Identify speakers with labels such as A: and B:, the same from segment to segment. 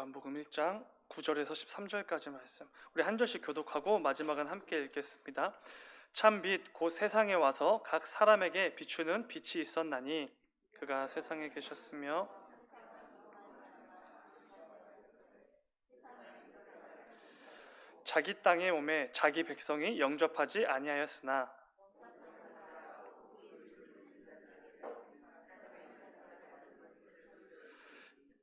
A: 요한복음 1장 9절에서 13절까지 말씀. 우리 한 절씩 교독하고 마지막은 함께 읽겠습니다. 참 빛 곧 세상에 와서 각 사람에게 비추는 빛이 있었나니 그가 세상에 계셨으며 자기 땅에 오매 자기 백성이 영접하지 아니하였으나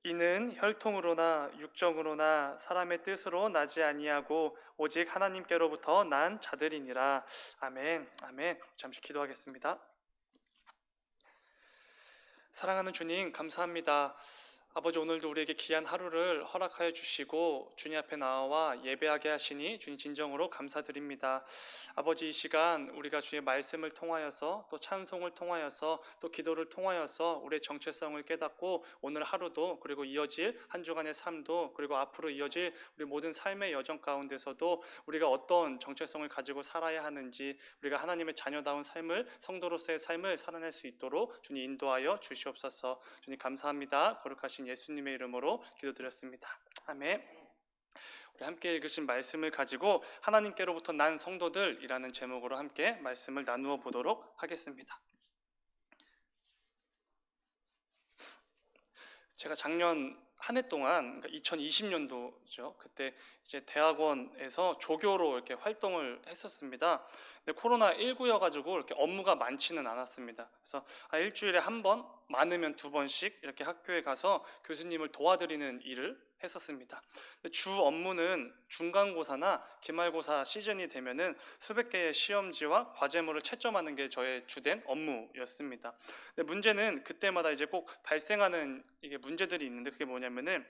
A: 이는 혈통으로나 육정으로나 사람의 뜻으로 나지 아니하고 오직 하나님께로부터 난 자들이니라. 아멘. 아멘. 잠시 기도하겠습니다. 사랑하는 주님, 감사합니다. 아버지, 오늘도 우리에게 귀한 하루를 허락하여 주시고 주님 앞에 나와 예배하게 하시니 주님 진정으로 감사드립니다. 아버지, 이 시간 우리가 주의 말씀을 통하여서 또 찬송을 통하여서 또 기도를 통하여서 우리의 정체성을 깨닫고 오늘 하루도 그리고 이어질 한 주간의 삶도 그리고 앞으로 이어질 우리 모든 삶의 여정 가운데서도 우리가 어떤 정체성을 가지고 살아야 하는지, 우리가 하나님의 자녀다운 삶을, 성도로서의 삶을 살아낼 수 있도록 주님 인도하여 주시옵소서. 주님 감사합니다. 거룩하신 예수님의 이름으로 기도드렸습니다. 아멘. 우리 함께 읽으신 말씀을 가지고 하나님께로부터 난 성도들이라는 제목으로 함께 말씀을 나누어 보도록 하겠습니다. 제가 작년 한 해 동안, 그러니까 2020년도죠. 그때 이제 대학원에서 조교로 이렇게 활동을 했었습니다. 근데 코로나19여가지고 이렇게 업무가 많지는 않았습니다. 그래서 일주일에 한 번, 많으면 두 번씩 이렇게 학교에 가서 교수님을 도와드리는 일을 했었습니다. 주 업무는 중간고사나 기말고사 시즌이 되면은 수백 개의 시험지와 과제물을 채점하는 게 저의 주된 업무였습니다. 근데 문제는 그때마다 이제 꼭 발생하는 이게 문제들이 있는데, 그게 뭐냐면은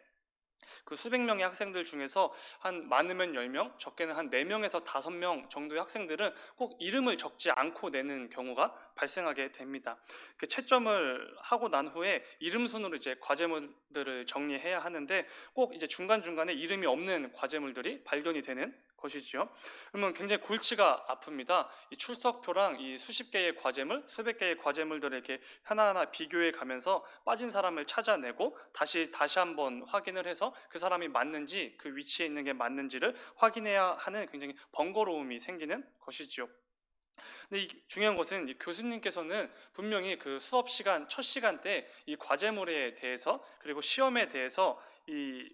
A: 그 수백 명의 학생들 중에서 한 많으면 10명, 적게는 한 4명에서 5명 정도의 학생들은 꼭 이름을 적지 않고 내는 경우가 발생하게 됩니다. 그 채점을 하고 난 후에 이름 순으로 이제 과제물들을 정리해야 하는데 꼭 이제 중간중간에 이름이 없는 과제물들이 발견이 되는 것이지요. 그러면 굉장히 골치가 아픕니다. 이 출석표랑 이 수십 개의 과제물, 수백 개의 과제물들을 이렇게 하나하나 비교해 가면서 빠진 사람을 찾아내고 다시 한번 확인을 해서 그 사람이 맞는지, 그 위치에 있는 게 맞는지를 확인해야 하는 굉장히 번거로움이 생기는 것이지요. 근데 이 중요한 것은 이 교수님께서는 분명히 그 수업 시간 첫 시간 때 이 과제물에 대해서 그리고 시험에 대해서 이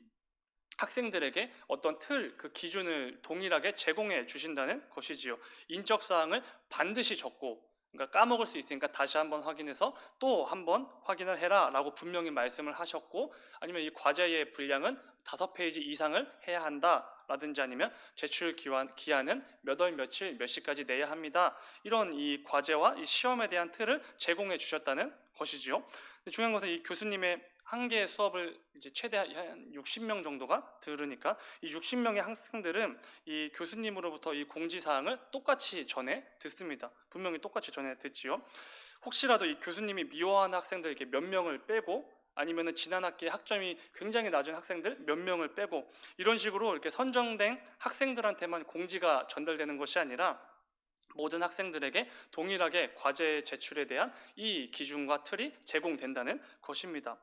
A: 학생들에게 어떤 틀, 그 기준을 동일하게 제공해 주신다는 것이지요. 인적 사항을 반드시 적고, 그러니까 까먹을 수 있으니까 다시 한번 확인해서 또 한번 확인을 해라 라고 분명히 말씀을 하셨고, 아니면 이 과제의 분량은 5페이지 이상을 해야 한다 라든지, 아니면 제출 기한은 몇 월 며칠 몇 시까지 내야 합니다. 이런 이 과제와 이 시험에 대한 틀을 제공해 주셨다는 것이지요. 중요한 것은 이 교수님의 한 개의 수업을 이제 최대 한 60명 정도가 들으니까 이 60명의 학생들은 이 교수님으로부터 이 공지사항을 똑같이 전해 듣습니다. 분명히 똑같이 전해 듣지요. 혹시라도 이 교수님이 미워하는 학생들 이렇게 몇 명을 빼고, 아니면은 지난 학기에 학점이 굉장히 낮은 학생들 몇 명을 빼고, 이런 식으로 이렇게 선정된 학생들한테만 공지가 전달되는 것이 아니라 모든 학생들에게 동일하게 과제 제출에 대한 이 기준과 틀이 제공된다는 것입니다.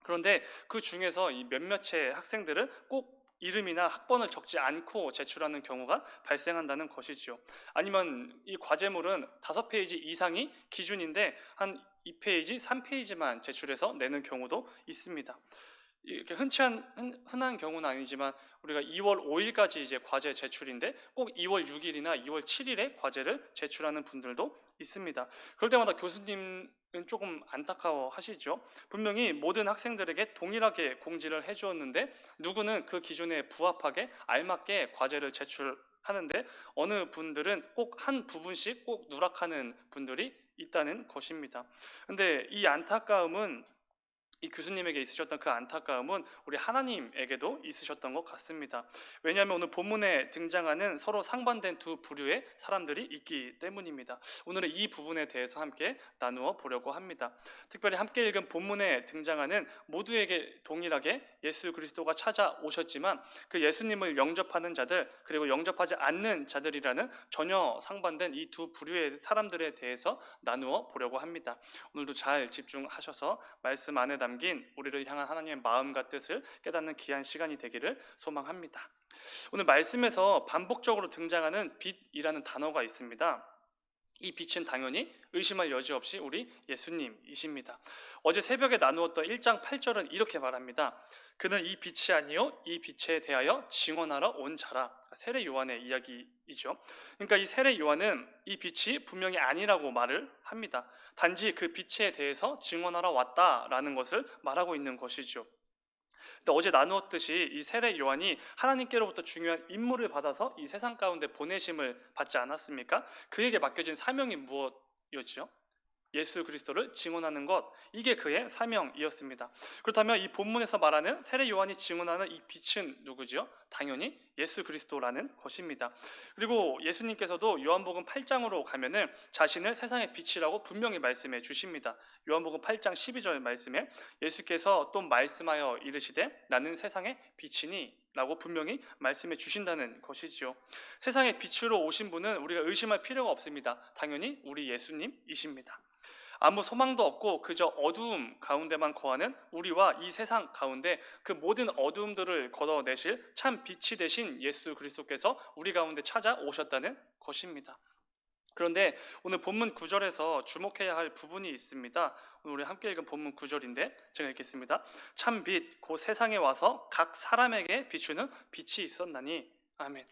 A: 그런데 그 중에서 이 몇몇의 학생들은 꼭 이름이나 학번을 적지 않고 제출하는 경우가 발생한다는 것이지요. 아니면 이 과제물은 5페이지 이상이 기준인데 한 2페이지, 3페이지만 제출해서 내는 경우도 있습니다. 이렇게 흔한 경우는 아니지만 우리가 2월 5일까지 이제 과제 제출인데 꼭 2월 6일이나 2월 7일에 과제를 제출하는 분들도 있습니다. 그럴 때마다 교수님은 조금 안타까워 하시죠. 분명히 모든 학생들에게 동일하게 공지를 해주었는데 누구는 그 기준에 부합하게 알맞게 과제를 제출하는데 어느 분들은 꼭 한 부분씩 꼭 누락하는 분들이 있다는 것입니다. 근데 이 안타까움은, 이 교수님에게 있으셨던 그 안타까움은 우리 하나님에게도 있으셨던 것 같습니다. 왜냐하면 오늘 본문에 등장하는 서로 상반된 두 부류의 사람들이 있기 때문입니다. 오늘은 이 부분에 대해서 함께 나누어 보려고 합니다. 특별히 함께 읽은 본문에 등장하는 모두에게 동일하게 예수 그리스도가 찾아오셨지만 그 예수님을 영접하는 자들 그리고 영접하지 않는 자들이라는 전혀 상반된 이 두 부류의 사람들에 대해서 나누어 보려고 합니다. 오늘도 잘 집중하셔서 말씀 안에다 담긴 우리를 향한 하나님의 마음과 뜻을 깨닫는 귀한 시간이 되기를 소망합니다. 오늘 말씀에서 반복적으로 등장하는 빛이라는 단어가 있습니다. 이 빛은 당연히 의심할 여지 없이 우리 예수님이십니다. 어제 새벽에 나누었던 1장 8절은 이렇게 말합니다. 그는 이 빛이 아니요 이 빛에 대하여 증언하러 온 자라. 세례 요한의 이야기이죠. 그러니까 이 세례 요한은 이 빛이 분명히 아니라고 말을 합니다. 단지 그 빛에 대해서 증언하러 왔다라는 것을 말하고 있는 것이죠. 근데 어제 나누었듯이 이 세례 요한이 하나님께로부터 중요한 임무를 받아서 이 세상 가운데 보내심을 받지 않았습니까? 그에게 맡겨진 사명이 무엇이었죠? 예수 그리스도를 증언하는 것, 이게 그의 사명이었습니다. 그렇다면 이 본문에서 말하는 세례 요한이 증언하는 이 빛은 누구죠? 당연히 예수 그리스도라는 것입니다. 그리고 예수님께서도 요한복음 8장으로 가면은 자신을 세상의 빛이라고 분명히 말씀해 주십니다. 요한복음 8장 12절 말씀에 예수께서 또 말씀하여 이르시되 나는 세상의 빛이니 라고 분명히 말씀해 주신다는 것이죠. 세상의 빛으로 오신 분은 우리가 의심할 필요가 없습니다. 당연히 우리 예수님이십니다. 아무 소망도 없고 그저 어두움 가운데만 거하는 우리와 이 세상 가운데 그 모든 어두움들을 걷어내실 참 빛이 되신 예수 그리스도께서 우리 가운데 찾아오셨다는 것입니다. 그런데 오늘 본문 9절에서 주목해야 할 부분이 있습니다. 오늘 우리 함께 읽은 본문 9절인데 제가 읽겠습니다. 참 빛, 곧 세상에 와서 각 사람에게 비추는 빛이 있었나니. 아멘.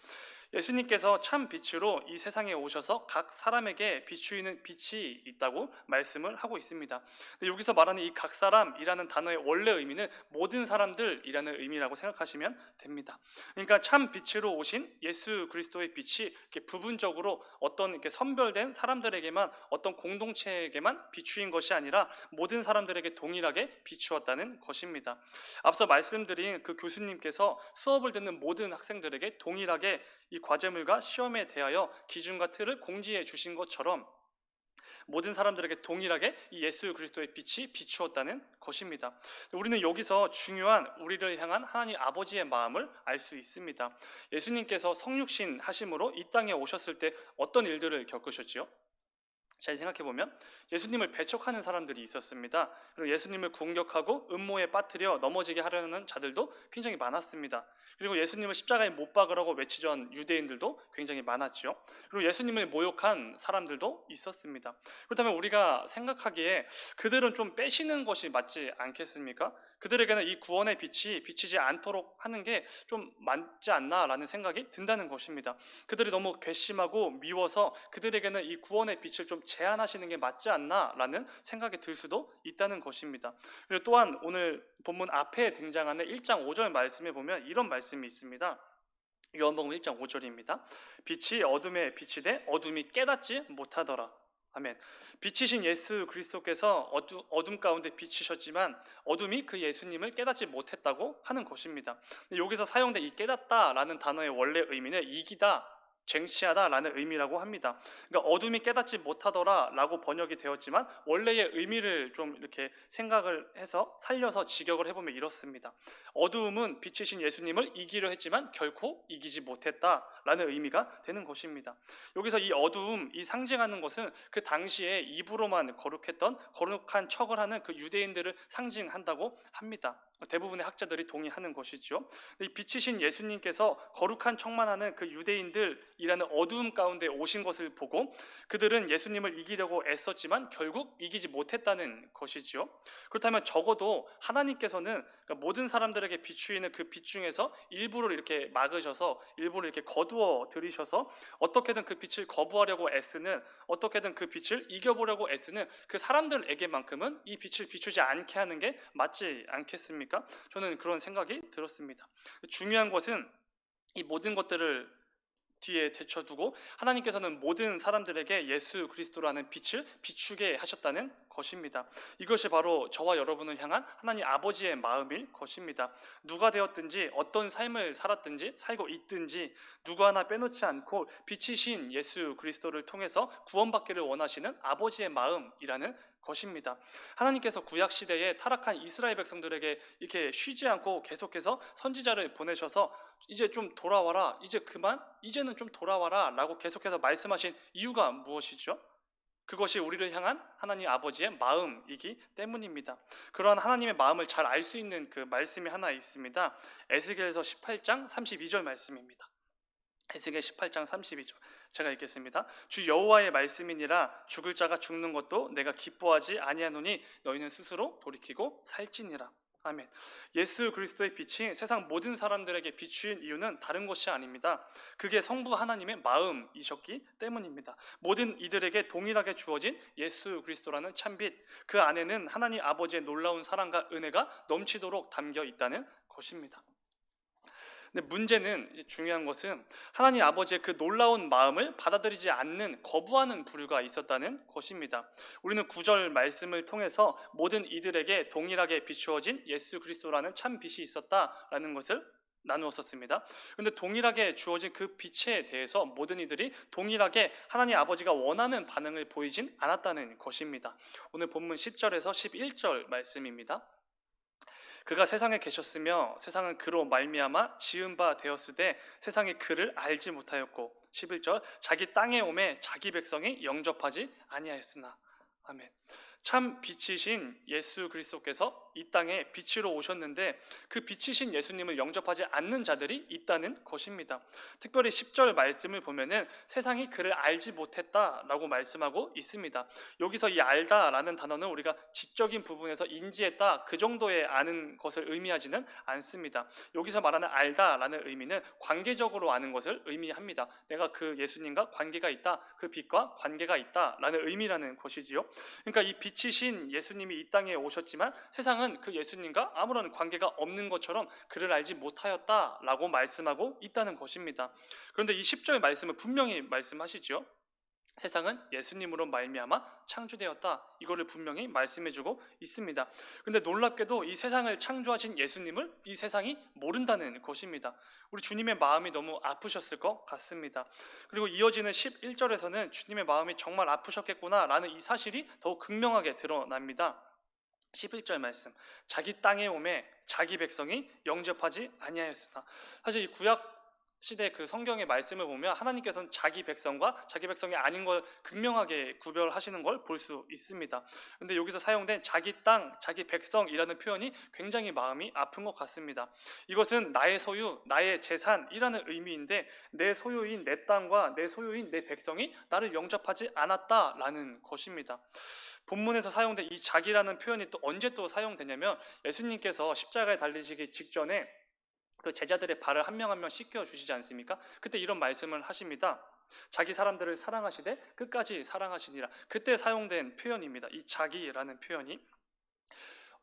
A: 예수님께서 참 빛으로 이 세상에 오셔서 각 사람에게 비추이는 빛이 있다고 말씀을 하고 있습니다. 근데 여기서 말하는 이 각 사람이라는 단어의 원래 의미는 모든 사람들이라는 의미라고 생각하시면 됩니다. 그러니까 참 빛으로 오신 예수 그리스도의 빛이 이렇게 부분적으로 어떤 이렇게 선별된 사람들에게만 어떤 공동체에게만 비추인 것이 아니라 모든 사람들에게 동일하게 비추었다는 것입니다. 앞서 말씀드린 그 교수님께서 수업을 듣는 모든 학생들에게 동일하게 이 과제물과 시험에 대하여 기준과 틀을 공지해 주신 것처럼 모든 사람들에게 동일하게 이 예수 그리스도의 빛이 비추었다는 것입니다. 우리는 여기서 중요한 우리를 향한 하나님 아버지의 마음을 알 수 있습니다. 예수님께서 성육신 하심으로 이 땅에 오셨을 때 어떤 일들을 겪으셨지요? 잘 생각해보면 예수님을 배척하는 사람들이 있었습니다. 그리고 예수님을 공격하고 음모에 빠뜨려 넘어지게 하려는 자들도 굉장히 많았습니다. 그리고 예수님을 십자가에 못 박으라고 외치던 유대인들도 굉장히 많았죠. 그리고 예수님을 모욕한 사람들도 있었습니다. 그렇다면 우리가 생각하기에 그들은 좀 빼시는 것이 맞지 않겠습니까? 그들에게는 이 구원의 빛이 비치지 않도록 하는 게 좀 맞지 않나라는 생각이 든다는 것입니다. 그들이 너무 괘씸하고 미워서 그들에게는 이 구원의 빛을 좀 제한하시는 게 맞지 않나라는 생각이 들 수도 있다는 것입니다. 그리고 또한 오늘 본문 앞에 등장하는 1장 5절 말씀에 보면 이런 말씀이 있습니다. 요한복음 1장 5절입니다. 빛이 어둠에 비치되 어둠이 깨닫지 못하더라. 아멘. 빛이신 예수 그리스도께서 어둠 가운데 비치셨지만 어둠이 그 예수님을 깨닫지 못했다고 하는 것입니다. 여기서 사용된 이 깨닫다라는 단어의 원래 의미는 이기다, 쟁취하다라는 의미라고 합니다. 그러니까 어둠이 깨닫지 못하더라라고 번역이 되었지만 원래의 의미를 좀 이렇게 생각을 해서 살려서 직역을 해보면 이렇습니다. 어두움은 빛이신 예수님을 이기려 했지만 결코 이기지 못했다라는 의미가 되는 것입니다. 여기서 이 어두움, 이 상징하는 것은 그 당시에 입으로만 거룩했던 거룩한 척을 하는 그 유대인들을 상징한다고 합니다. 대부분의 학자들이 동의하는 것이죠. 이 빛이신 예수님께서 거룩한 척만 하는 그 유대인들이라는 어두움 가운데 오신 것을 보고 그들은 예수님을 이기려고 애썼지만 결국 이기지 못했다는 것이죠. 그렇다면 적어도 하나님께서는 모든 사람들에게 비추이는 그 빛 중에서 일부를 이렇게 막으셔서 일부를 이렇게 거두어 들이셔서 어떻게든 그 빛을 거부하려고 애쓰는, 어떻게든 그 빛을 이겨보려고 애쓰는 그 사람들에게만큼은 이 빛을 비추지 않게 하는 게 맞지 않겠습니까? 저는 그런 생각이 들었습니다. 중요한 것은 이 모든 것들을 뒤에 제쳐두고 하나님께서는 모든 사람들에게 예수 그리스도라는 빛을 비추게 하셨다는 것입니다. 이것이 바로 저와 여러분을 향한 하나님 아버지의 마음일 것입니다. 누가 되었든지 어떤 삶을 살았든지 살고 있든지 누구 하나 빼놓지 않고 빛이신 예수 그리스도를 통해서 구원받기를 원하시는 아버지의 마음이라는 것입니다. 하나님께서 구약 시대에 타락한 이스라엘 백성들에게 이렇게 쉬지 않고 계속해서 선지자를 보내셔서 이제 좀 돌아와라, 이제는 좀 돌아와라 라고 계속해서 말씀하신 이유가 무엇이죠? 그것이 우리를 향한 하나님 아버지의 마음이기 때문입니다. 그러한 하나님의 마음을 잘 알 수 있는 그 말씀이 하나 있습니다. 에스겔서 18장 32절 말씀입니다. 에스겔 18장 32절 제가 읽겠습니다. 주 여호와의 말씀이니라. 죽을 자가 죽는 것도 내가 기뻐하지 아니하노니 너희는 스스로 돌이키고 살지니라. 아멘. 예수 그리스도의 빛이 세상 모든 사람들에게 비추인 이유는 다른 것이 아닙니다. 그게 성부 하나님의 마음이셨기 때문입니다. 모든 이들에게 동일하게 주어진 예수 그리스도라는 참빛, 그 안에는 하나님 아버지의 놀라운 사랑과 은혜가 넘치도록 담겨 있다는 것입니다. 근데 문제는, 이제 중요한 것은 하나님 아버지의 그 놀라운 마음을 받아들이지 않는, 거부하는 부류가 있었다는 것입니다. 우리는 9절 말씀을 통해서 모든 이들에게 동일하게 비추어진 예수 그리스도라는 참 빛이 있었다라는 것을 나누었었습니다. 그런데 동일하게 주어진 그 빛에 대해서 모든 이들이 동일하게 하나님 아버지가 원하는 반응을 보이진 않았다는 것입니다. 오늘 본문 10절에서 11절 말씀입니다. 그가 세상에 계셨으며 세상은 그로 말미암아 지은 바 되었으되 세상이 그를 알지 못하였고, 11절 자기 땅에 오매 자기 백성이 영접하지 아니하였으나. 아멘. 참 빛이신 예수 그리스도께서 이 땅에 빛으로 오셨는데 그 빛이신 예수님을 영접하지 않는 자들이 있다는 것입니다. 특별히 10절 말씀을 보면은 세상이 그를 알지 못했다라고 말씀하고 있습니다. 여기서 이 알다라는 단어는 우리가 지적인 부분에서 인지했다, 그 정도의 아는 것을 의미하지는 않습니다. 여기서 말하는 알다라는 의미는 관계적으로 아는 것을 의미합니다. 내가 그 예수님과 관계가 있다, 그 빛과 관계가 있다라는 의미라는 것이지요. 그러니까 이 빛이신 예수님이 이 땅에 오셨지만 세상은 그 예수님과 아무런 관계가 없는 것처럼 그를 알지 못하였다라고 말씀하고 있다는 것입니다. 그런데 이 10절 말씀은 분명히 말씀하시죠. 세상은 예수님으로 말미암아 창조되었다. 이거를 분명히 말씀해주고 있습니다. 그런데 놀랍게도 이 세상을 창조하신 예수님을 이 세상이 모른다는 것입니다. 우리 주님의 마음이 너무 아프셨을 것 같습니다. 그리고 이어지는 11절에서는 주님의 마음이 정말 아프셨겠구나라는 이 사실이 더욱 극명하게 드러납니다. 11절 말씀, 자기 땅에 오매 자기 백성이 영접하지 아니하였으나. 사실 이 구약 시대 그 성경의 말씀을 보면 하나님께서는 자기 백성과 자기 백성이 아닌 걸 극명하게 구별하시는 걸 볼 수 있습니다. 그런데 여기서 사용된 자기 땅, 자기 백성이라는 표현이 굉장히 마음이 아픈 것 같습니다. 이것은 나의 소유, 나의 재산이라는 의미인데 내 소유인 내 땅과 내 소유인 내 백성이 나를 영접하지 않았다라는 것입니다. 본문에서 사용된 이 자기라는 표현이 또 언제 또 사용되냐면 예수님께서 십자가에 달리시기 직전에 그 제자들의 발을 한 명 한 명 씻겨 주시지 않습니까? 그때 이런 말씀을 하십니다. 자기 사람들을 사랑하시되 끝까지 사랑하시니라. 그때 사용된 표현입니다. 이 자기라는 표현이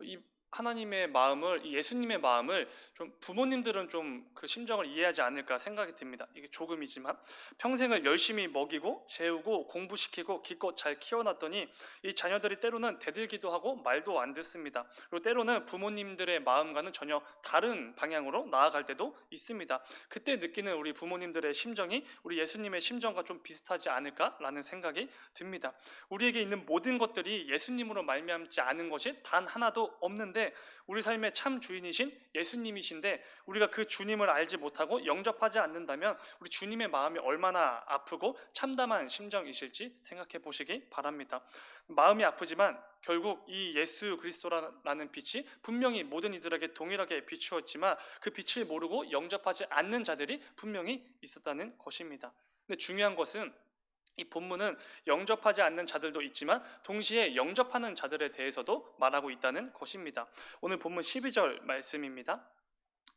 A: 이 하나님의 마음을, 이 예수님의 마음을 좀 부모님들은 좀 그 심정을 이해하지 않을까 생각이 듭니다. 이게 조금이지만 평생을 열심히 먹이고 재우고 공부시키고 기껏 잘 키워놨더니 이 자녀들이 때로는 대들기도 하고 말도 안 듣습니다. 그리고 때로는 부모님들의 마음과는 전혀 다른 방향으로 나아갈 때도 있습니다. 그때 느끼는 우리 부모님들의 심정이 우리 예수님의 심정과 좀 비슷하지 않을까라는 생각이 듭니다. 우리에게 있는 모든 것들이 예수님으로 말미암지 않은 것이 단 하나도 없는데 우리 삶의 참 주인이신 예수님이신데 우리가 그 주님을 알지 못하고 영접하지 않는다면 우리 주님의 마음이 얼마나 아프고 참담한 심정이실지 생각해 보시기 바랍니다. 마음이 아프지만 결국 이 예수 그리스도라는 빛이 분명히 모든 이들에게 동일하게 비추었지만 그 빛을 모르고 영접하지 않는 자들이 분명히 있었다는 것입니다. 근데 중요한 것은 이 본문은 영접하지 않는 자들도 있지만 동시에 영접하는 자들에 대해서도 말하고 있다는 것입니다. 오늘 본문 12절 말씀입니다.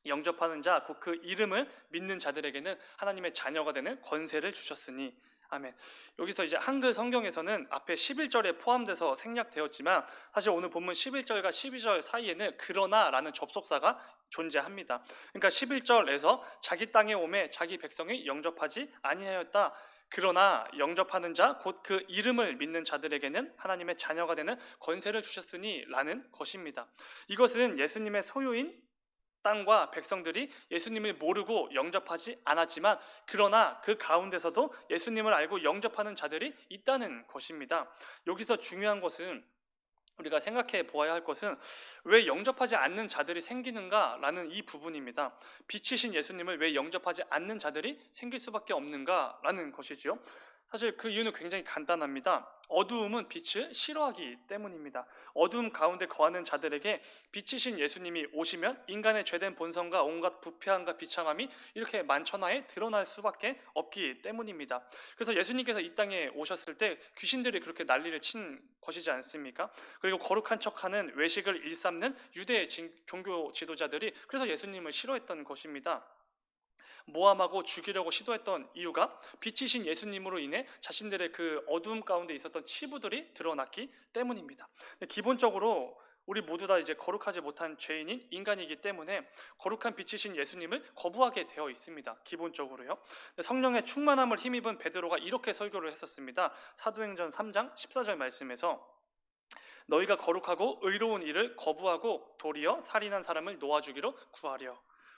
A: 영접하는 자, 곧 그 이름을 믿는 자들에게는 하나님의 자녀가 되는 권세를 주셨으니. 아멘. 여기서 이제 한글 성경에서는 앞에 11절에 포함돼서 생략되었지만 사실 오늘 본문 11절과 12절 사이에는 그러나라는 접속사가 존재합니다. 그러니까 11절에서 자기 땅에 오매 자기 백성이 영접하지 아니하였다. 그러나 영접하는 자, 곧 그 이름을 믿는 자들에게는 하나님의 자녀가 되는 권세를 주셨으니 라는 것입니다. 이것은 예수님의 소유인 땅과 백성들이 예수님을 모르고 영접하지 않았지만 그러나 그 가운데서도 예수님을 알고 영접하는 자들이 있다는 것입니다. 여기서 중요한 것은 우리가 생각해 보아야 할 것은 왜 영접하지 않는 자들이 생기는가라는 이 부분입니다. 빛이신 예수님을 왜 영접하지 않는 자들이 생길 수밖에 없는가라는 것이지요. 사실 그 이유는 굉장히 간단합니다. 어두움은 빛을 싫어하기 때문입니다. 어두움 가운데 거하는 자들에게 빛이신 예수님이 오시면 인간의 죄된 본성과 온갖 부패함과 비참함이 이렇게 만천하에 드러날 수밖에 없기 때문입니다. 그래서 예수님께서 이 땅에 오셨을 때 귀신들이 그렇게 난리를 친 것이지 않습니까? 그리고 거룩한 척하는 외식을 일삼는 유대 종교 지도자들이 그래서 예수님을 싫어했던 것입니다. 모함하고 죽이려고 시도했던 이유가 빛이신 예수님으로 인해 자신들의 그 어두움 가운데 있었던 치부들이 드러났기 때문입니다. 기본적으로 우리 모두 다 이제 거룩하지 못한 죄인인 인간이기 때문에 거룩한 빛이신 예수님을 거부하게 되어 있습니다. 기본적으로요. 성령의 충만함을 힘입은 베드로가 이렇게 설교를 했었습니다. 사도행전 3장 14절 말씀에서 너희가 거룩하고 의로운 일을 거부하고 도리어 살인한 사람을 놓아주기로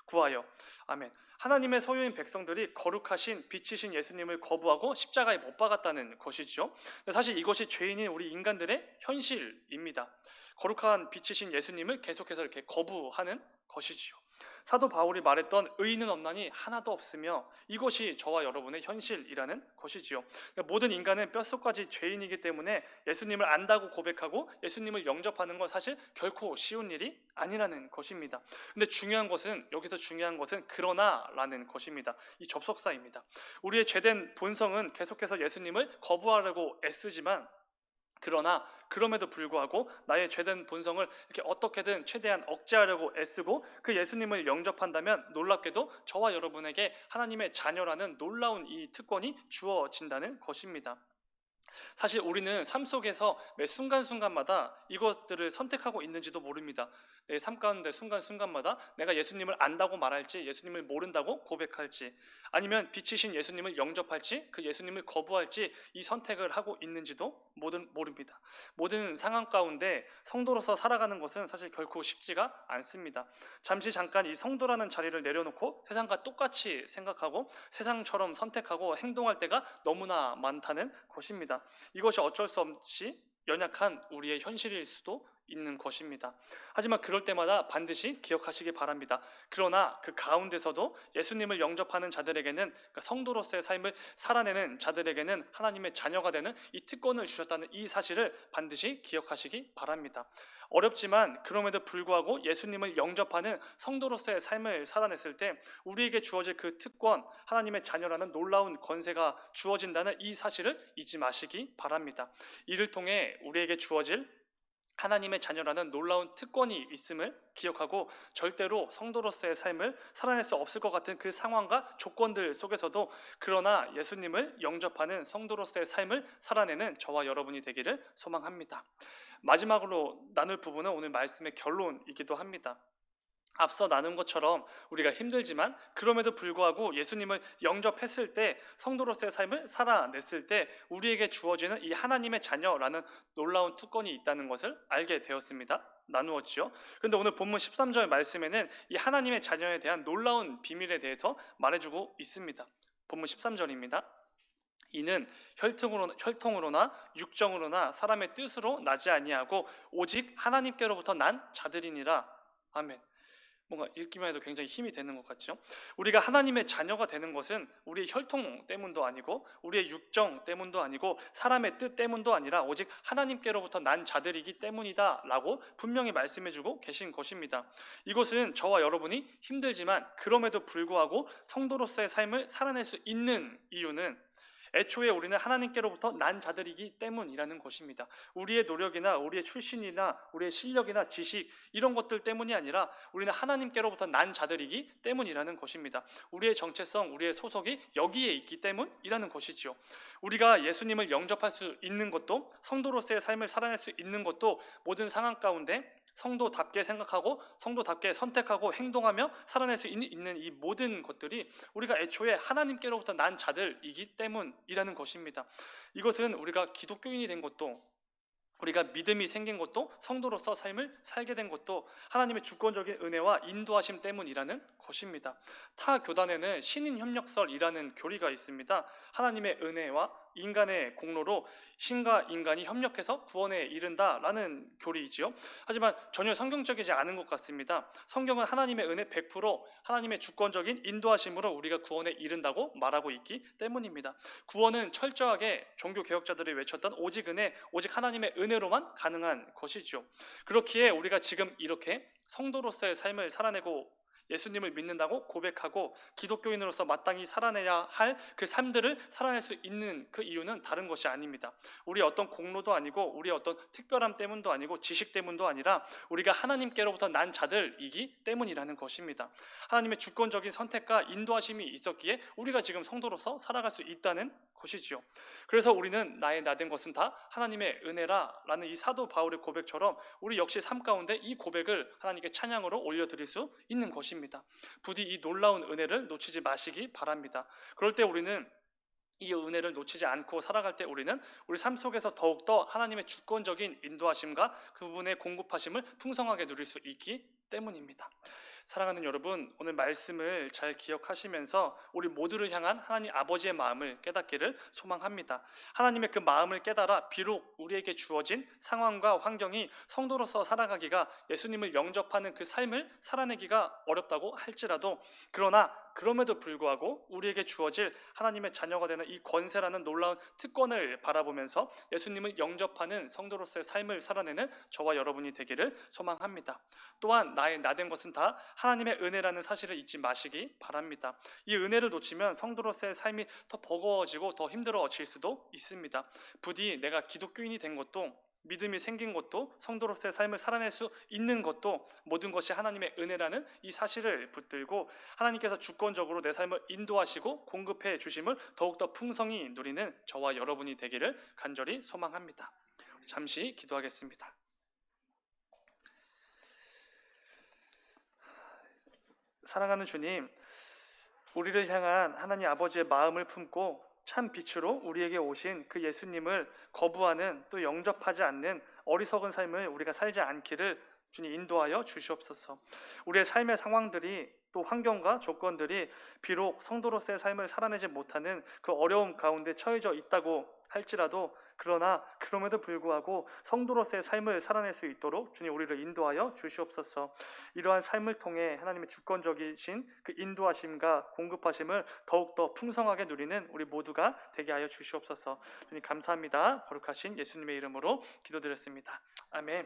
A: 구하여. 아멘. 하나님의 소유인 백성들이 거룩하신 빛이신 예수님을 거부하고 십자가에 못 박았다는 것이죠. 사실 이것이 죄인인 우리 인간들의 현실입니다. 거룩한 빛이신 예수님을 계속해서 이렇게 거부하는 것이지요. 사도 바울이 말했던 의인은 없나니 하나도 없으며 이것이 저와 여러분의 현실이라는 것이지요. 모든 인간은 뼛속까지 죄인이기 때문에 예수님을 안다고 고백하고 예수님을 영접하는 건 사실 결코 쉬운 일이 아니라는 것입니다. 근데 여기서 중요한 것은 그러나라는 것입니다. 이 접속사입니다. 우리의 죄된 본성은 계속해서 예수님을 거부하려고 애쓰지만 그러나 그럼에도 불구하고 나의 죄된 본성을 이렇게 어떻게든 최대한 억제하려고 애쓰고 그 예수님을 영접한다면 놀랍게도 저와 여러분에게 하나님의 자녀라는 놀라운 이 특권이 주어진다는 것입니다. 사실 우리는 삶 속에서 매 순간순간마다 이것들을 선택하고 있는지도 모릅니다. 내 삶 가운데 순간순간마다 내가 예수님을 안다고 말할지 예수님을 모른다고 고백할지 아니면 빛이신 예수님을 영접할지 그 예수님을 거부할지 이 선택을 하고 있는지도 모릅니다. 모든 상황 가운데 성도로서 살아가는 것은 사실 결코 쉽지가 않습니다. 잠깐 이 성도라는 자리를 내려놓고 세상과 똑같이 생각하고 세상처럼 선택하고 행동할 때가 너무나 많다는 것입니다. 이것이 어쩔 수 없이 연약한 우리의 현실일 수도 있는 것입니다. 하지만 그럴 때마다 반드시 기억하시기 바랍니다. 그러나 그 가운데서도 예수님을 영접하는 자들에게는 그러니까 성도로서의 삶을 살아내는 자들에게는 하나님의 자녀가 되는 이 특권을 주셨다는 이 사실을 반드시 기억하시기 바랍니다. 어렵지만 그럼에도 불구하고 예수님을 영접하는 성도로서의 삶을 살아냈을 때 우리에게 주어질 그 특권, 하나님의 자녀라는 놀라운 권세가 주어진다는 이 사실을 잊지 마시기 바랍니다. 이를 통해 우리에게 주어질 하나님의 자녀라는 놀라운 특권이 있음을 기억하고 절대로 성도로서의 삶을 살아낼 수 없을 것 같은 그 상황과 조건들 속에서도 그러나 예수님을 영접하는 성도로서의 삶을 살아내는 저와 여러분이 되기를 소망합니다. 마지막으로 나눌 부분은 오늘 말씀의 결론이기도 합니다. 앞서 나눈 것처럼 우리가 힘들지만 그럼에도 불구하고 예수님을 영접했을 때 성도로서의 삶을 살아냈을 때 우리에게 주어지는 이 하나님의 자녀라는 놀라운 특권이 있다는 것을 알게 되었습니다. 나누었지요. 그런데 오늘 본문 13절 말씀에는 이 하나님의 자녀에 대한 놀라운 비밀에 대해서 말해주고 있습니다. 본문 13절입니다. 이는 혈통으로나 육정으로나 사람의 뜻으로 나지 아니하고 오직 하나님께로부터 난 자들이니라. 아멘. 뭔가 읽기만 해도 굉장히 힘이 되는 것 같죠? 우리가 하나님의 자녀가 되는 것은 우리의 혈통 때문도 아니고 우리의 육정 때문도 아니고 사람의 뜻 때문도 아니라 오직 하나님께로부터 난 자들이기 때문이다 라고 분명히 말씀해주고 계신 것입니다. 이것은 저와 여러분이 힘들지만 그럼에도 불구하고 성도로서의 삶을 살아낼 수 있는 이유는 애초에 우리는 하나님께로부터 난 자들이기 때문이라는 것입니다. 우리의 노력이나 우리의 출신이나 우리의 실력이나 지식 이런 것들 때문이 아니라 우리는 하나님께로부터 난 자들이기 때문이라는 것입니다. 우리의 정체성, 우리의 소속이 여기에 있기 때문이라는 것이지요. 우리가 예수님을 영접할 수 있는 것도 성도로서의 삶을 살아낼 수 있는 것도 모든 상황 가운데 성도답게 생각하고 성도답게 선택하고 행동하며 살아낼 수 있는 이 모든 것들이 우리가 애초에 하나님께로부터 난 자들이기 때문이라는 것입니다. 이것은 우리가 기독교인이 된 것도 우리가 믿음이 생긴 것도 성도로서 삶을 살게 된 것도 하나님의 주권적인 은혜와 인도하심 때문이라는 것입니다. 타 교단에는 신인협력설이라는 교리가 있습니다. 하나님의 은혜와 인간의 공로로 신과 인간이 협력해서 구원에 이른다라는 교리이지요. 하지만 전혀 성경적이지 않은 것 같습니다. 성경은 하나님의 은혜 100%, 하나님의 주권적인 인도하심으로 우리가 구원에 이른다고 말하고 있기 때문입니다. 구원은 철저하게 종교 개혁자들이 외쳤던 오직 은혜, 오직 하나님의 은혜로만 가능한 것이죠. 그렇기에 우리가 지금 이렇게 성도로서의 삶을 살아내고 예수님을 믿는다고 고백하고 기독교인으로서 마땅히 살아내야 할 그 삶들을 살아낼 수 있는 그 이유는 다른 것이 아닙니다. 우리 어떤 공로도 아니고 우리 어떤 특별함 때문도 아니고 지식 때문도 아니라 우리가 하나님께로부터 난 자들이기 때문이라는 것입니다. 하나님의 주권적인 선택과 인도하심이 있었기에 우리가 지금 성도로서 살아갈 수 있다는 것이지요. 그래서 우리는 나의 나된 것은 다 하나님의 은혜라라는 이 사도 바울의 고백처럼 우리 역시 삶 가운데 이 고백을 하나님께 찬양으로 올려드릴 수 있는 것입니다. 부디 이 놀라운 은혜를 놓치지 마시기 바랍니다. 그럴 때 우리는 이 은혜를 놓치지 않고 살아갈 때 우리는 우리 삶 속에서 더욱더 하나님의 주권적인 인도하심과 그분의 공급하심을 풍성하게 누릴 수 있기 때문입니다. 사랑하는 여러분, 오늘 말씀을 잘 기억하시면서 우리 모두를 향한 하나님 아버지의 마음을 깨닫기를 소망합니다. 하나님의 그 마음을 깨달아 비록 우리에게 주어진 상황과 환경이 성도로서 살아가기가 예수님을 영접하는 그 삶을 살아내기가 어렵다고 할지라도 그러나 그럼에도 불구하고 우리에게 주어질 하나님의 자녀가 되는 이 권세라는 놀라운 특권을 바라보면서 예수님을 영접하는 성도로서의 삶을 살아내는 저와 여러분이 되기를 소망합니다. 또한 나의 나된 것은 다 하나님의 은혜라는 사실을 잊지 마시기 바랍니다. 이 은혜를 놓치면 성도로서의 삶이 더 버거워지고 더 힘들어질 수도 있습니다. 부디 내가 기독교인이 된 것도 믿음이 생긴 것도 성도로서의 삶을 살아낼 수 있는 것도 모든 것이 하나님의 은혜라는 이 사실을 붙들고 하나님께서 주권적으로 내 삶을 인도하시고 공급해 주심을 더욱더 풍성히 누리는 저와 여러분이 되기를 간절히 소망합니다. 잠시 기도하겠습니다. 사랑하는 주님, 우리를 향한 하나님 아버지의 마음을 품고 참 빛으로 우리에게 오신 그 예수님을 거부하는 또 영접하지 않는 어리석은 삶을 우리가 살지 않기를 주님 인도하여 주시옵소서. 우리의 삶의 상황들이 또 환경과 조건들이 비록 성도로서의 삶을 살아내지 못하는 그 어려움 가운데 처해져 있다고 할지라도 그러나 그럼에도 불구하고 성도로서의 삶을 살아낼 수 있도록 주님 우리를 인도하여 주시옵소서. 이러한 삶을 통해 하나님의 주권적이신 그 인도하심과 공급하심을 더욱더 풍성하게 누리는 우리 모두가 되게 하여 주시옵소서. 주님 감사합니다. 거룩하신 예수님의 이름으로 기도드렸습니다. 아멘.